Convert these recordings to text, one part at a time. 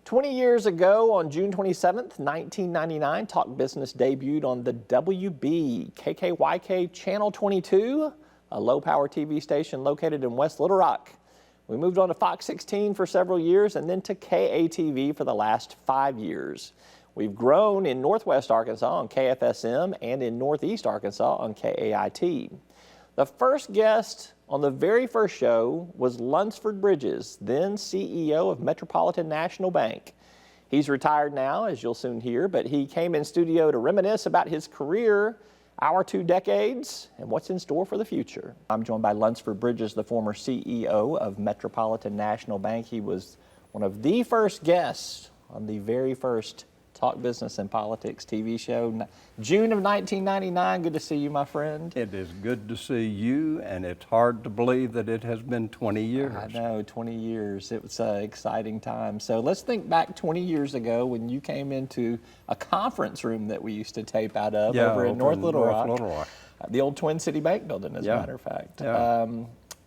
20 years ago, on June 27th, 1999, Talk Business debuted on the WB KKYK Channel 22, a low-power TV station located in West Little Rock. We moved on to Fox 16 for several years and then to KATV for the last 5 years. We've grown in Northwest Arkansas on KFSM and in Northeast Arkansas on KAIT. The first guest on the very first show was Lunsford Bridges, then CEO of Metropolitan National Bank. He's retired now, as you'll soon hear, but he came in studio to reminisce about his career, our 2 decades, and what's in store for the future. I'm joined by Lunsford Bridges, the former CEO of Metropolitan National Bank. He was one of the first guests on the very first Talk Business and Politics TV show, June of 1999. Good to see you, my friend. It is good to see you, and it's hard to believe that it has been 20 years. I know, 20 years. It was an exciting time. So let's think back 20 years ago when you came into a conference room that we used to tape out of over in North Little Rock. The old Twin City Bank building, as a matter of fact.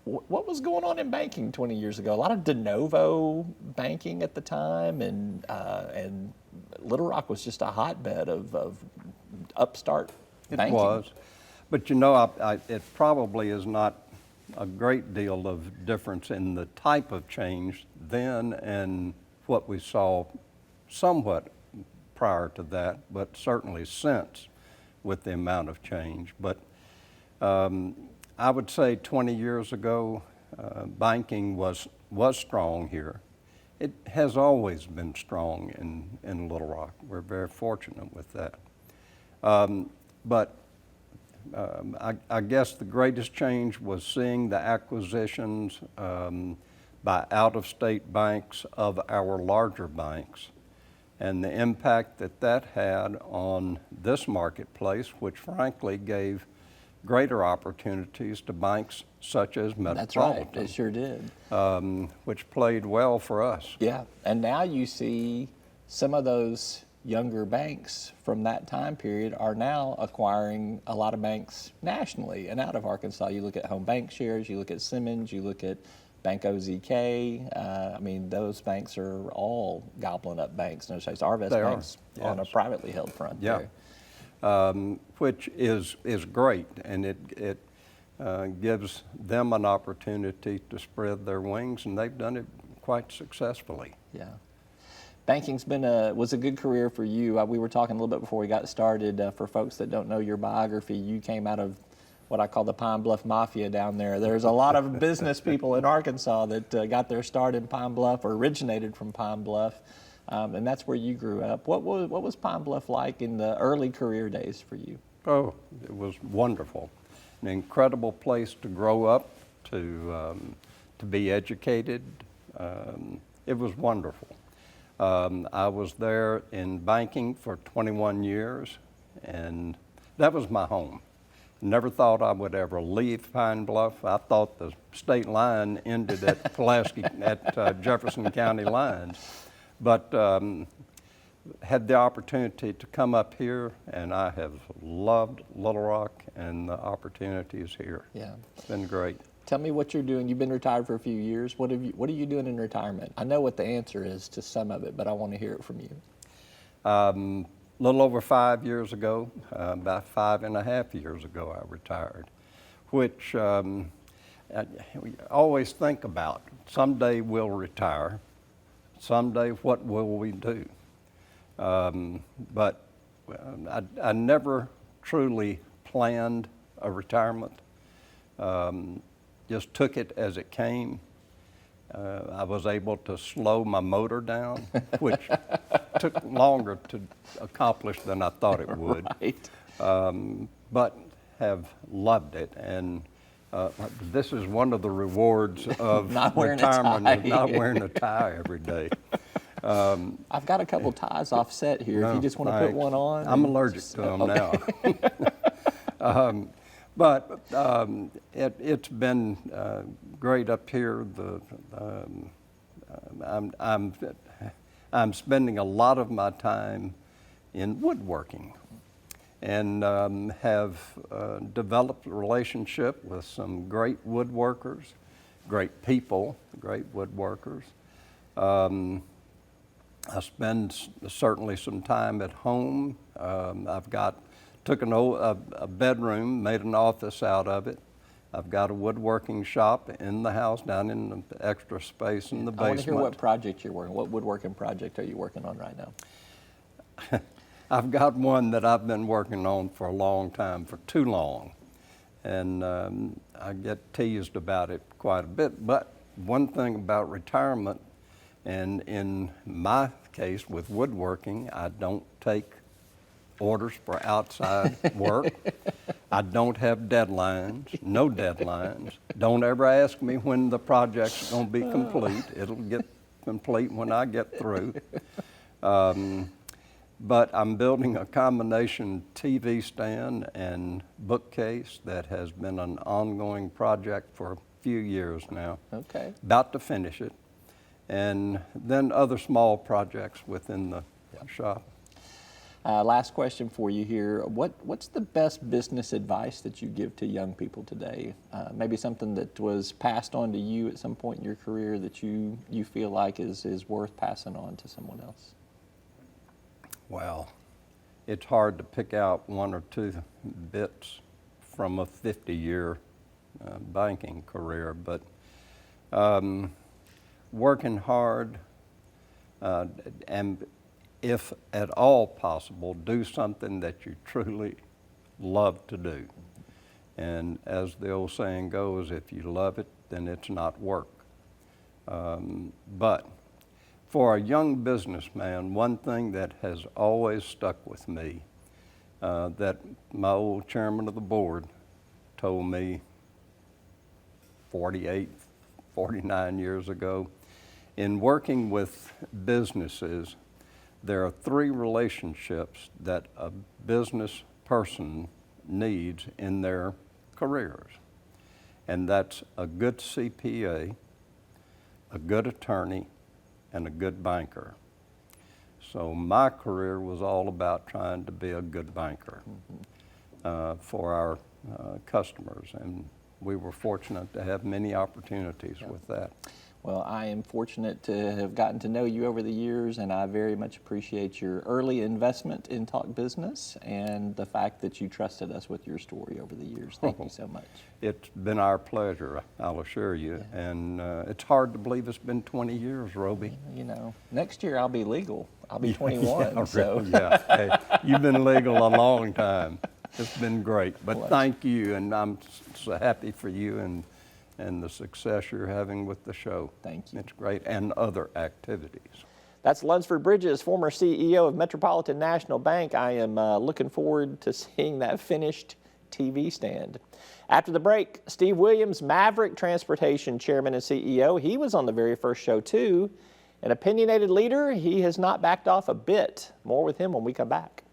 What was going on in banking 20 years ago? A lot of de novo banking at the time, and Little Rock was just a hotbed of upstart banking. It was, but you know, it probably is not a great deal of difference in the type of change then and what we saw somewhat prior to that, but certainly since with the amount of change. But I would say 20 years ago, banking was strong here. It has always been strong in Little Rock. We're very fortunate with that. But I guess the greatest change was seeing the acquisitions by out-of-state banks of our larger banks and the impact that had on this marketplace, which frankly gave greater opportunities to banks such as Metropolitan. That's right, it sure did. Which played well for us. Yeah, and now you see some of those younger banks from that time period are now acquiring a lot of banks nationally and out of Arkansas. You look at Home Bank Shares, you look at Simmons, you look at Bank OZK. I mean, those banks are all gobbling up banks. No, Arvest Bank's on a privately held front there. Which is great, and it gives them an opportunity to spread their wings, and they've done it quite successfully. Yeah. Banking's was a good career for you. We were talking a little bit before we got started. For folks that don't know your biography, you came out of what I call the Pine Bluff Mafia down there. There's a lot of business people in Arkansas that got their start in Pine Bluff or originated from Pine Bluff. And that's where you grew up. What was Pine Bluff like in the early career days for you? Oh, it was wonderful. An incredible place to grow up, to be educated. It was wonderful. I was there in banking for 21 years, and that was my home. Never thought I would ever leave Pine Bluff. I thought the state line ended at Pulaski, at Jefferson County lines. But had the opportunity to come up here, and I have loved Little Rock and the opportunities here. Yeah, it's been great. Tell me what you're doing. You've been retired for a few years. What are you doing in retirement? I know what the answer is to some of it, but I want to hear it from you. A little over 5 years ago, about 5.5 years ago, I retired, which we always think about. Someday we'll retire. Someday, what will we do? But I never truly planned a retirement. Just took it as it came. I was able to slow my motor down, which took longer to accomplish than I thought it would. Right. But have loved it. And this is one of the rewards of retirement, not wearing a tie every day. I've got a couple ties offset here. If you just want to put one on. I'm allergic to them now. But it's been great up here. I'm spending a lot of my time in woodworking, and have developed a relationship with some great woodworkers, great people, great woodworkers. I spend certainly some time at home. Took a bedroom, made an office out of it. I've got a woodworking shop in the house, down in the extra space in the basement. I want to hear what project you're working. What woodworking project are you working on right now? I've got one that I've been working on for a long time, for too long. And I get teased about it quite a bit. But one thing about retirement, and in my case with woodworking, I don't take orders for outside work. I don't have deadlines, no deadlines. Don't ever ask me when the project's going to be complete. It'll get complete when I get through. But I'm building a combination TV stand and bookcase that has been an ongoing project for a few years now. Okay. About to finish it. And then other small projects within the shop. Last question for you here. What's the best business advice that you give to young people today? Maybe something that was passed on to you at some point in your career that you feel like is worth passing on to someone else? Well, it's hard to pick out one or two bits from a 50-year banking career, but working hard and if at all possible, do something that you truly love to do. And as the old saying goes, if you love it, then it's not work. But for a young businessman, one thing that has always stuck with me, that my old chairman of the board told me 48, 49 years ago, in working with businesses, there are three relationships that a business person needs in their careers. And that's a good CPA, a good attorney, and a good banker. So my career was all about trying to be a good banker for our customers. And we were fortunate to have many opportunities with that. Well, I am fortunate to have gotten to know you over the years, and I very much appreciate your early investment in Talk Business and the fact that you trusted us with your story over the years. Thank you so much. It's been our pleasure, I'll assure you. Yeah. And it's hard to believe it's been 20 years, Roby. You know, next year I'll be legal. I'll be 21. Yeah, so. Yeah. Hey, you've been legal a long time. It's been great. But thank you, and I'm so happy for you and the success you're having with the show. Thank you. It's great, and other activities. That's Lunsford Bridges, former CEO of Metropolitan National Bank. I am looking forward to seeing that finished TV stand. After the break, Steve Williams, Maverick Transportation Chairman and CEO. He was on the very first show too. An opinionated leader, he has not backed off a bit. More with him when we come back.